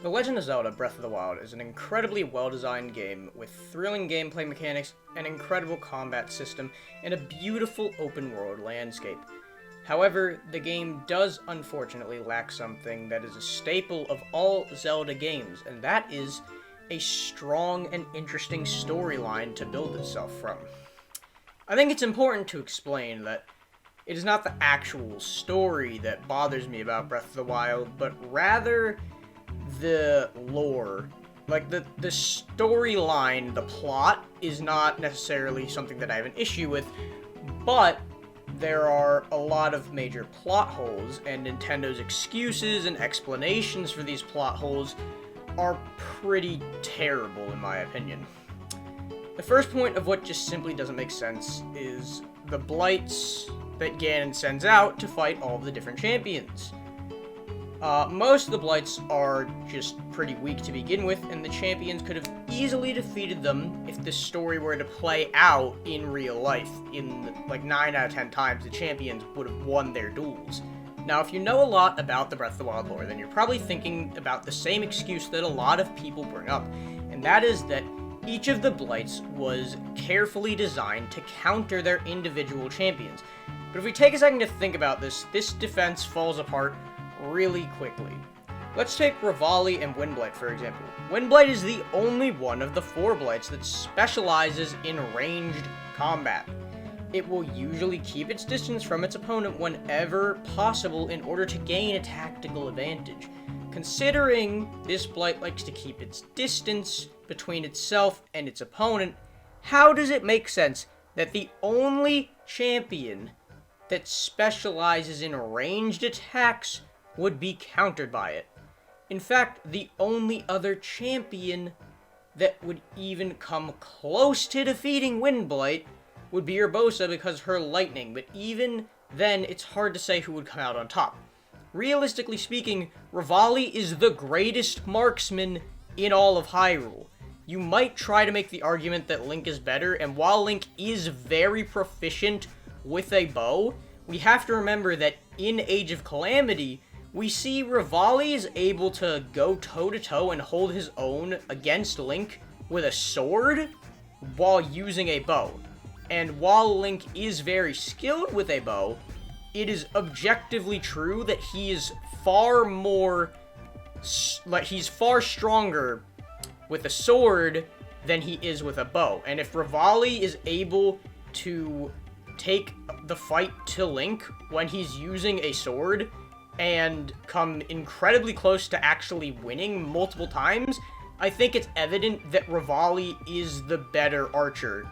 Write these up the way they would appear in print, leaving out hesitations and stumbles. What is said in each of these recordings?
The Legend of Zelda Breath of the Wild is an incredibly well-designed game with thrilling gameplay mechanics, an incredible combat system, and a beautiful open-world landscape. However, the game does unfortunately lack something that is a staple of all Zelda games, and that is a strong and interesting storyline to build itself from. I think it's important to explain that it is not the actual story that bothers me about Breath of the Wild, but rather the lore. Like, the storyline, the plot, is not necessarily something that I have an issue with, but there are a lot of major plot holes, and Nintendo's excuses and explanations for these plot holes are pretty terrible, in my opinion. The first point of what just simply doesn't make sense is the Blights that Ganon sends out to fight all of the different champions. Most of the Blights are just pretty weak to begin with, and the champions could have easily defeated them if the story were to play out in real life. In, like, 9 out of 10 times, the champions would have won their duels. Now, if you know a lot about the Breath of the Wild lore, then you're probably thinking about the same excuse that a lot of people bring up, and that is that each of the Blights was carefully designed to counter their individual champions. But if we take a second to think about this defense falls apart really quickly. Let's take Ravali and Windblight, for example. Windblight is the only one of the 4 Blights that specializes in ranged combat. It will usually keep its distance from its opponent whenever possible in order to gain a tactical advantage. Considering this Blight likes to keep its distance between itself and its opponent, how does it make sense that the only champion that specializes in ranged attacks would be countered by it? In fact, the only other champion that would even come close to defeating Windblight would be Herbosa because her lightning, but even then, it's hard to say who would come out on top. Realistically speaking, Ravali is the greatest marksman in all of Hyrule. You might try to make the argument that Link is better, and while Link is very proficient with a bow, we have to remember that in Age of Calamity, we see Ravali is able to go toe-to-toe and hold his own against Link with a sword while using a bow. And while Link is very skilled with a bow, it is objectively true that he is far stronger with a sword than he is with a bow. And if Ravali is able to take the fight to Link when he's using a sword and come incredibly close to actually winning multiple times, I think it's evident that Ravali is the better archer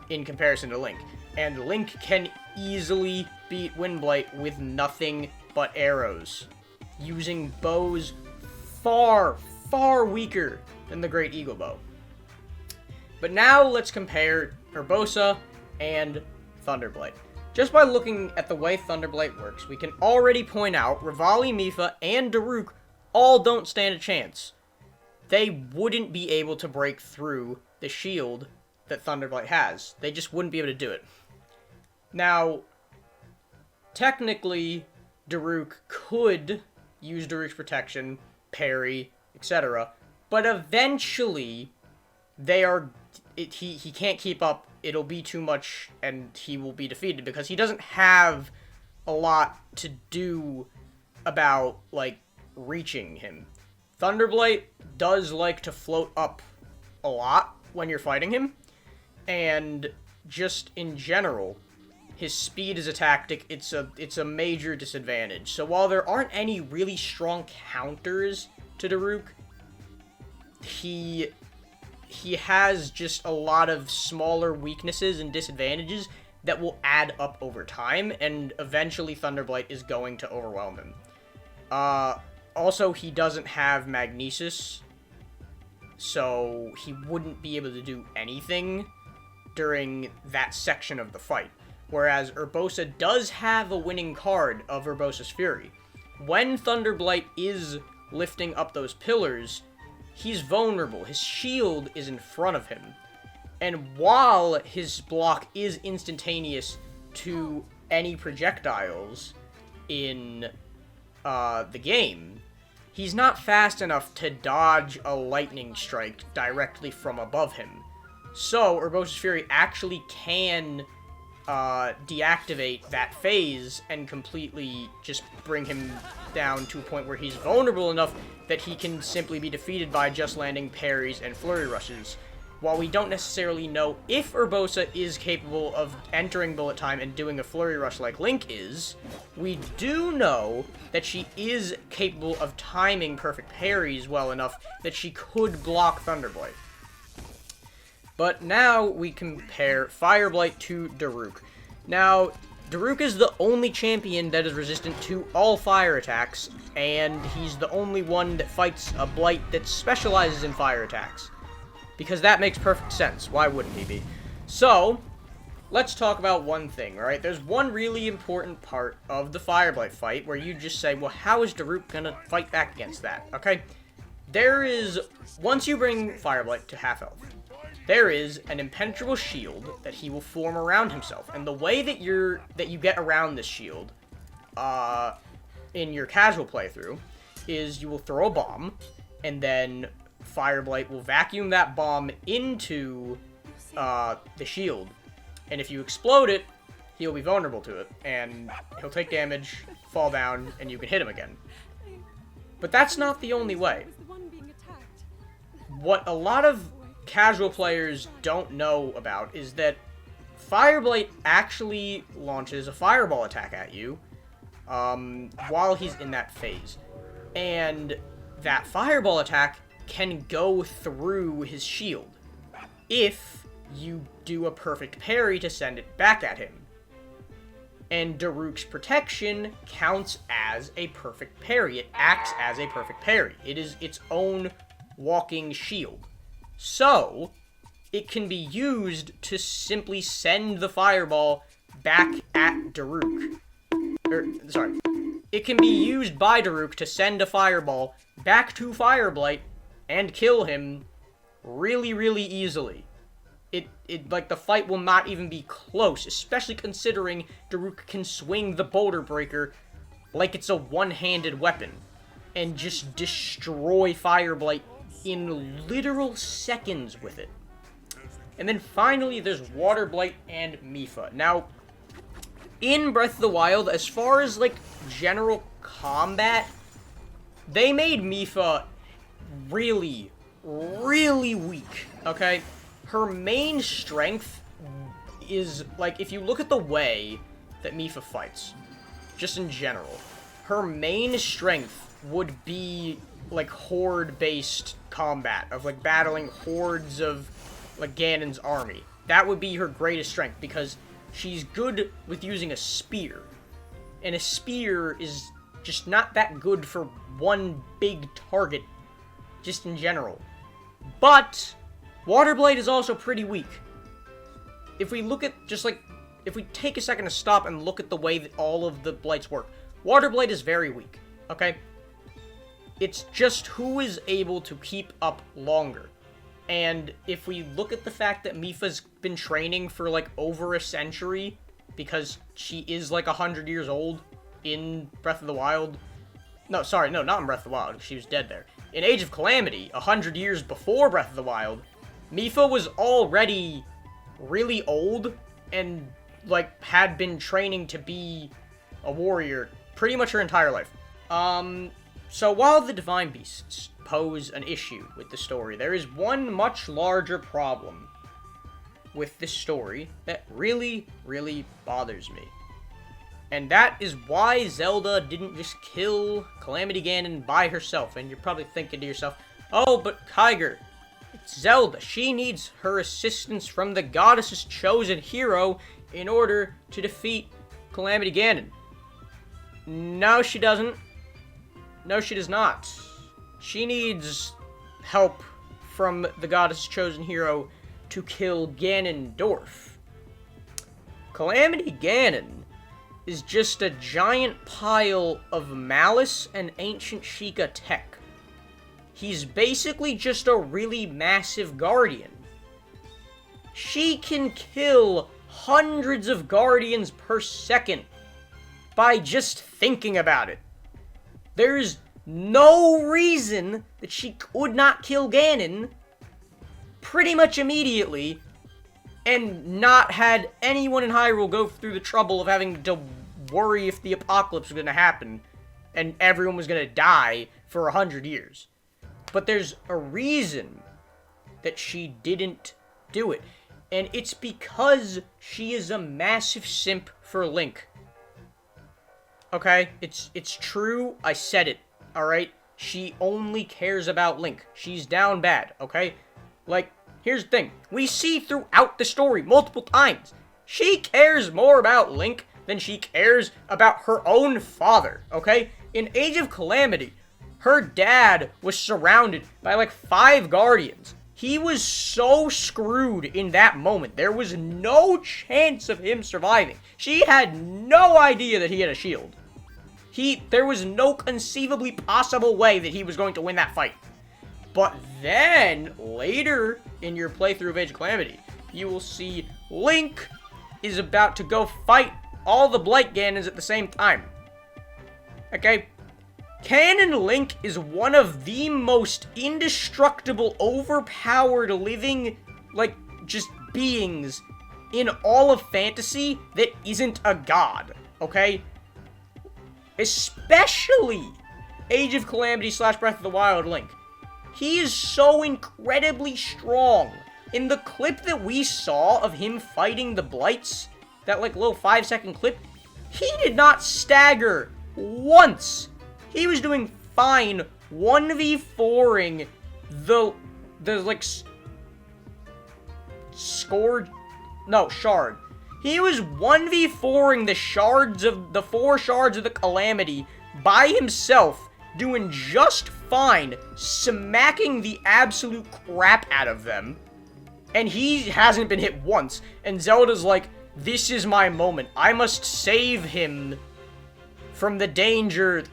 in comparison to Link. And Link can easily beat Windblight with nothing but arrows, using bows far, far weaker than the Great Eagle Bow. But now let's compare Herbosa and Thunderblight. Just by looking at the way Thunderblight works, we can already point out Ravali, Mipha, and Daruk all don't stand a chance. They wouldn't be able to break through the shield that Thunderblight has. They just wouldn't be able to do it. Now, technically, Daruk could use Daruk's protection, parry, etc., but eventually, he can't keep up. It'll be too much, and he will be defeated, because he doesn't have a lot to do about, like, reaching him. Thunderblight does like to float up a lot when you're fighting him, and just in general, his speed as a tactic, it's a major disadvantage. So while there aren't any really strong counters to Daruk, he has just a lot of smaller weaknesses and disadvantages that will add up over time, and eventually Thunderblight is going to overwhelm him. Also, he doesn't have Magnesis, so he wouldn't be able to do anything during that section of the fight. Whereas Herbosa does have a winning card of Herbosa's Fury. When Thunderblight is lifting up those pillars, he's vulnerable. His shield is in front of him. And while his block is instantaneous to any projectiles in the game, he's not fast enough to dodge a lightning strike directly from above him. So, Herbosa's Fury actually can deactivate that phase and completely just bring him down to a point where he's vulnerable enough that he can simply be defeated by just landing parries and flurry rushes. While we don't necessarily know if Herbosa is capable of entering bullet time and doing a flurry rush like Link is, we do know that she is capable of timing perfect parries well enough that she could block Thunderblight. But now we compare Fireblade to Daruk. Now, Daruk is the only champion that is resistant to all fire attacks, and he's the only one that fights a Blight that specializes in fire attacks. Because that makes perfect sense. Why wouldn't he be? So, let's talk about one thing, alright? There's one really important part of the Fireblade fight where you just say, well, how is Daruk gonna fight back against that? Okay? There is, once you bring Fireblade to half health, there is an impenetrable shield that he will form around himself. And the way that you get around this shield, in your casual playthrough, is you will throw a bomb, and then Fireblade will vacuum that bomb into the shield, and if you explode it, he'll be vulnerable to it, and he'll take damage, fall down, and you can hit him again. But that's not the only way. What a lot of casual players don't know about is that Fireblade actually launches a fireball attack at you while he's in that phase. And that fireball attack can go through his shield if you do a perfect parry to send it back at him. And Daruk's protection counts as a perfect parry. It acts as a perfect parry. It is its own walking shield. So, it can be used to simply send the fireball back at Daruk. It can be used by Daruk to send a fireball back to Fireblade and kill him really, really easily. Like, the fight will not even be close, especially considering Daruk can swing the Boulder Breaker like it's a one-handed weapon and just destroy Fireblade in literal seconds with it. And then finally, there's Water Blight and Mipha. Now, in Breath of the Wild, as far as, like, general combat, they made Mipha really, really weak, okay? Her main strength is, like, if you look at the way that Mipha fights, just in general, her main strength would be, like, horde-based combat, of, like, battling hordes of, like, Ganon's army. That would be her greatest strength, because she's good with using a spear. And a spear is just not that good for one big target, just in general. But Water Blade is also pretty weak. If we look at, just like, if we take a second to stop and look at the way that all of the Blights work, Water Blade is very weak, okay? It's just who is able to keep up longer. And if we look at the fact that Mipha's been training for, like, over a century, because she is, like, 100 years old in Breath of the Wild. No, sorry, no, not in Breath of the Wild, she was dead there. In Age of Calamity, 100 years before Breath of the Wild, Mipha was already really old and, like, had been training to be a warrior pretty much her entire life. So while the Divine Beasts pose an issue with the story, there is one much larger problem with this story that really, really bothers me. And that is why Zelda didn't just kill Calamity Ganon by herself. And you're probably thinking to yourself, oh, but Kyger, it's Zelda. She needs her assistance from the goddess's chosen hero in order to defeat Calamity Ganon. No, she doesn't. No, she does not. She needs help from the goddess's chosen hero to kill Ganondorf. Calamity Ganon is just a giant pile of malice and ancient Sheikah tech. He's basically just a really massive guardian. She can kill hundreds of guardians per second by just thinking about it. There's no reason that she could not kill Ganon pretty much immediately and not had anyone in Hyrule go through the trouble of having to worry if the apocalypse was going to happen and everyone was going to die for 100 years. But there's a reason that she didn't do it. And it's because she is a massive simp for Link. Okay? It's true. I said it. Alright? She only cares about Link. She's down bad. Okay? Like, here's the thing. We see throughout the story multiple times. She cares more about Link than she cares about her own father. Okay? In Age of Calamity, her dad was surrounded by like 5 guardians. He was so screwed in that moment. There was no chance of him surviving. She had no idea that he had a shield. There was no conceivably possible way that he was going to win that fight. But then, later in your playthrough of Age of Calamity, you will see Link is about to go fight all the Blight Ganons at the same time. Okay? Ganon Link is one of the most indestructible, overpowered, living, like, just beings in all of fantasy that isn't a god, okay? Especially Age of Calamity / Breath of the Wild Link. He is so incredibly strong. In the clip that we saw of him fighting the Blights, that, like, little 5-second clip, he did not stagger once. He was doing fine 1v4ing the like, shard. He was 1v4ing the 4 shards of the Calamity by himself, doing just fine, smacking the absolute crap out of them. And he hasn't been hit once. And Zelda's like, this is my moment. I must save him from the danger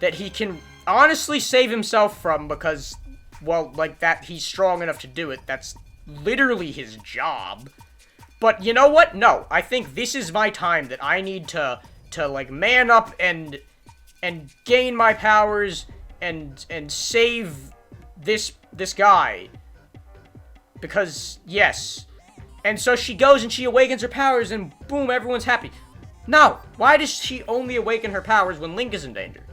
that he can honestly save himself from because, well, like that, he's strong enough to do it. That's literally his job. But you know what? No, I think this is my time that I need to like, man up and gain my powers and save this guy. Because, yes. And so she goes and she awakens her powers and boom, everyone's happy. No, why does she only awaken her powers when Link is in danger?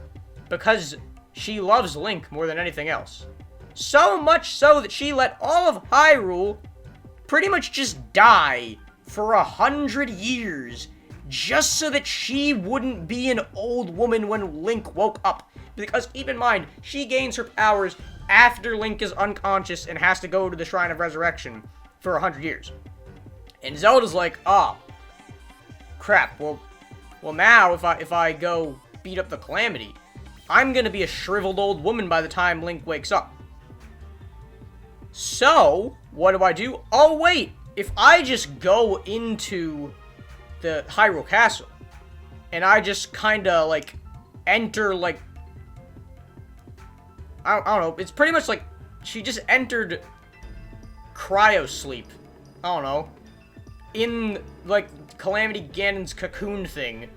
Because she loves Link more than anything else. So much so that she let all of Hyrule pretty much just die for 100 years just so that she wouldn't be an old woman when Link woke up. Because keep in mind, she gains her powers after Link is unconscious and has to go to the Shrine of Resurrection for 100 years. And Zelda's like, oh, crap, well now if I go beat up the Calamity, I'm gonna be a shriveled old woman by the time Link wakes up. So, what do? Oh, wait! If I just go into the Hyrule Castle, and I just kinda, like, enter, like, I don't know, it's pretty much like, she just entered cryo-sleep. I don't know. In, like, Calamity Ganon's cocoon thing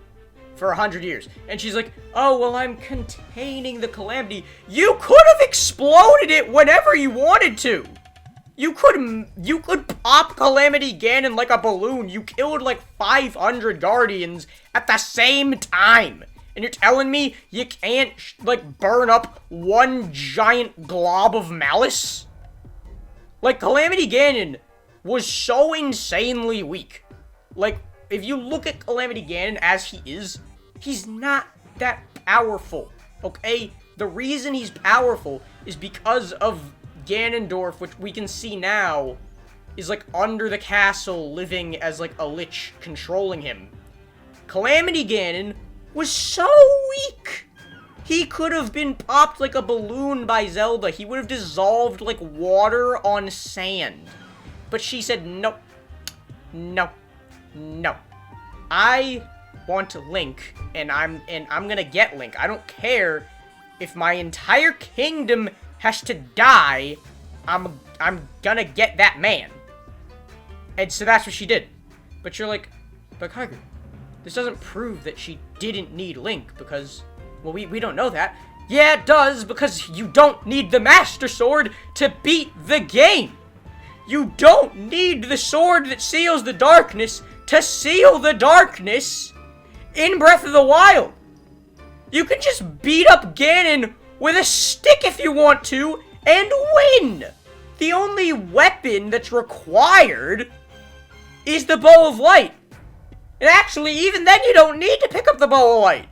for 100 years. And she's like, oh, well, I'm containing the Calamity. You could have exploded it whenever you wanted to. You could pop Calamity Ganon like a balloon. You killed like 500 Guardians at the same time. And you're telling me you can't, like, burn up one giant glob of malice? Like, Calamity Ganon was so insanely weak. Like, if you look at Calamity Ganon as he is, he's not that powerful, okay? The reason he's powerful is because of Ganondorf, which we can see now is, like, under the castle, living as, like, a lich controlling him. Calamity Ganon was so weak! He could have been popped like a balloon by Zelda. He would have dissolved like water on sand. But she said, no. No. No. I want Link, and I'm gonna get Link. I don't care if my entire kingdom has to die. I'm gonna get that man. And so that's what she did. But you're like, but Kaiger, this doesn't prove that she didn't need Link, because, well, we don't know that. Yeah, it does, because you don't need the Master Sword to beat the game. You don't need the sword that seals the darkness to seal the darkness in Breath of the Wild. You can just beat up Ganon with a stick if you want to, and win! The only weapon that's required is the Bow of Light. And actually, even then you don't need to pick up the Bow of Light.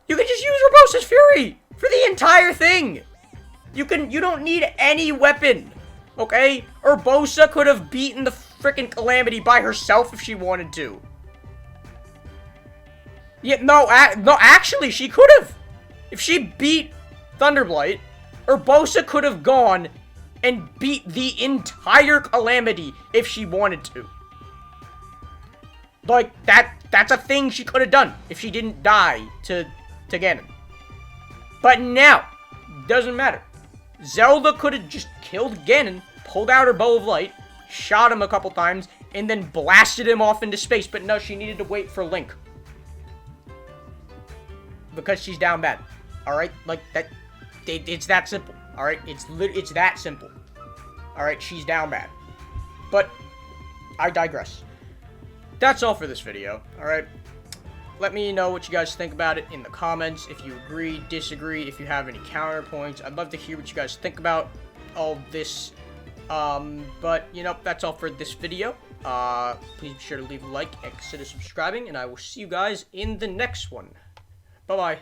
You can just use Herbosa's Fury for the entire thing. You don't need any weapon, okay? Herbosa could have beaten the frickin' Calamity by herself if she wanted to. Yeah, no, actually, she could have. If she beat Thunderblight, Herbosa could have gone and beat the entire Calamity if she wanted to. Like, that's a thing she could have done if she didn't die to Ganon. But now, doesn't matter. Zelda could have just killed Ganon, pulled out her Bow of Light, shot him a couple times, and then blasted him off into space. But no, she needed to wait for Link. Because she's down bad. Alright? Like, it's that simple. Alright? It's that simple. Alright? She's down bad. But, I digress. That's all for this video. Alright? Let me know what you guys think about it in the comments. If you agree, disagree, if you have any counterpoints. I'd love to hear what you guys think about all this. But, you know, that's all for this video. Please be sure to leave a like and consider subscribing. And I will see you guys in the next one. Bye-bye.